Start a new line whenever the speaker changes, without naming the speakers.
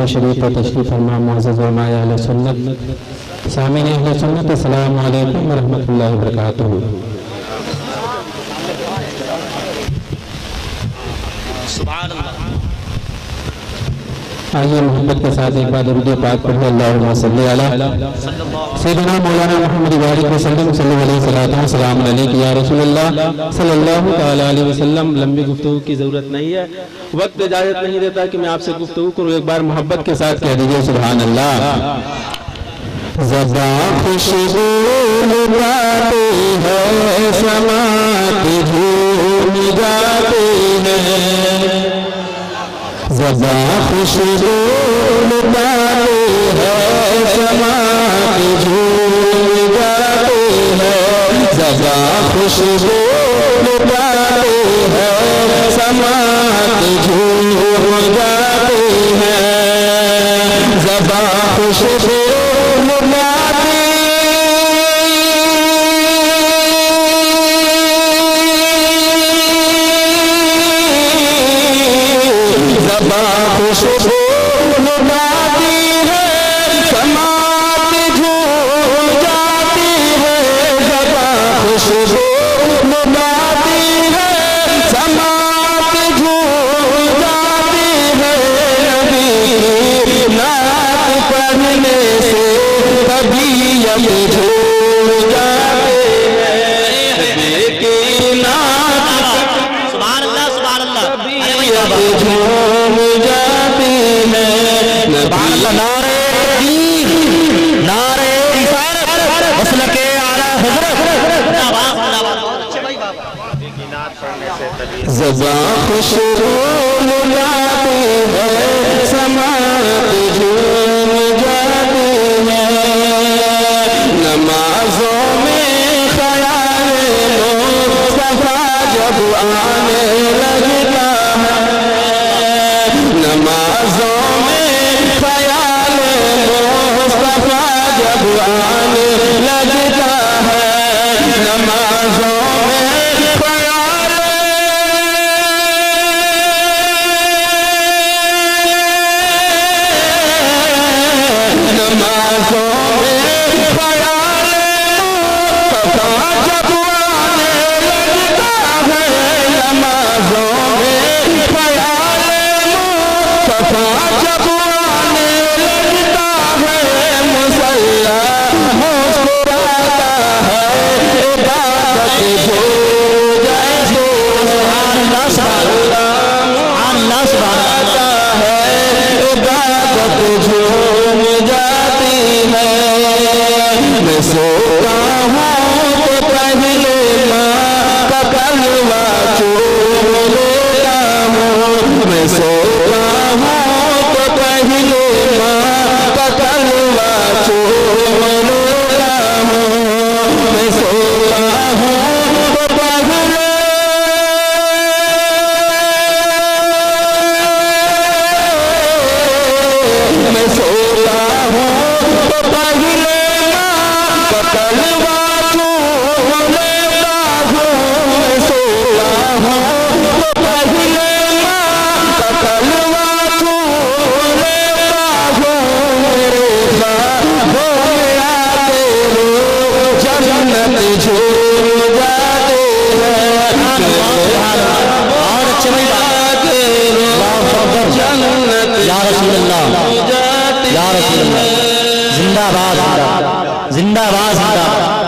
खिदमत शरीफ पर तशरीफ फरमा मुअज़्ज़ज़ उलमाए अहले सुन्नत सामीन अहले सुन्नत अस्सलामु अलैकुम व रहमतुल्लाहि व बरकातुहू। आइए मोहब्बत के साथ एक बार दुरूद पाक पढ़े। अल्लाहुम्मा सल्ली अला सय्यिदना मौलाना मुहम्मद वालिद वसल्लम सल्लल्लाहु अलैहि या रसूलुल्लाह सल्लल्लाहु तआला अलैहि वसल्लम। लंबी गुफ्तगू की जरूरत नहीं है, वक्त इजाजत नहीं देता कि मैं आपसे गुफ्तगू करूं। एक बार मोहब्बत के साथ कह दीजिए सुभान अल्लाह। ज़बा खुशबू लुटाती है, समाती झूम जाती है। ज़बा खुशबू लुटाती है, समाती झूम जाती है। ज़बा खुशबू लुटाती है, समाती झूम जाती है। ज़बा खुशबू खुशबू लुटाती है, समाती झूम जाती है। ज़बा खुशबू लुटाती है, समाती झूम जाती है। नबी की नात पढ़ने से तबीयत झूम जाती है। नबी की नात सुभान अल्लाह सुभान अल्लाह तबीयत झूम जाती है। नारे नारे मसलके आला हज़रत। ज़बा खुशबू लुटाती है, समाती झूम जाती है। नमाज़ों में ख़याल मुस्तफ़ा जब आने लगता है। नमाज़ों में ख़याल मुस्तफ़ा जब आने लगता है। नमाज़ों में ख़याल नमाज़ों में ख़याल मुस्तफ़ा जब आने लगता है। नमाज़ों में ख़याल मुस्तफ़ा जब आने लगता है। मुसल्ला मुस्कुराता है, इबादत हो जैसे अल्लाह सुभाता है। इबादत झूम जाती है। मैं सोता हूँ तो पहले माँ का कलवा चूम लेता हूँ। मैं सोता हूँ तो पहले माँ का कलवा चूम लेता हूँ। मैं सोता हूँ तो पहले मैं सोता हूँ तो पहले माँ का कलवा चूम लेता हूँ। मैं सोता हूँ तो पहले माँ का कलवा चूम लेता हूँ। मेरे ख्वाबों में आते हो जन्नत झूम जाते हैं। और अच्छे में जन्नत या रसूल अल्लाह या रसूल अल्लाह। जिंदाबाद जिंदाबाद जिंदाबाद।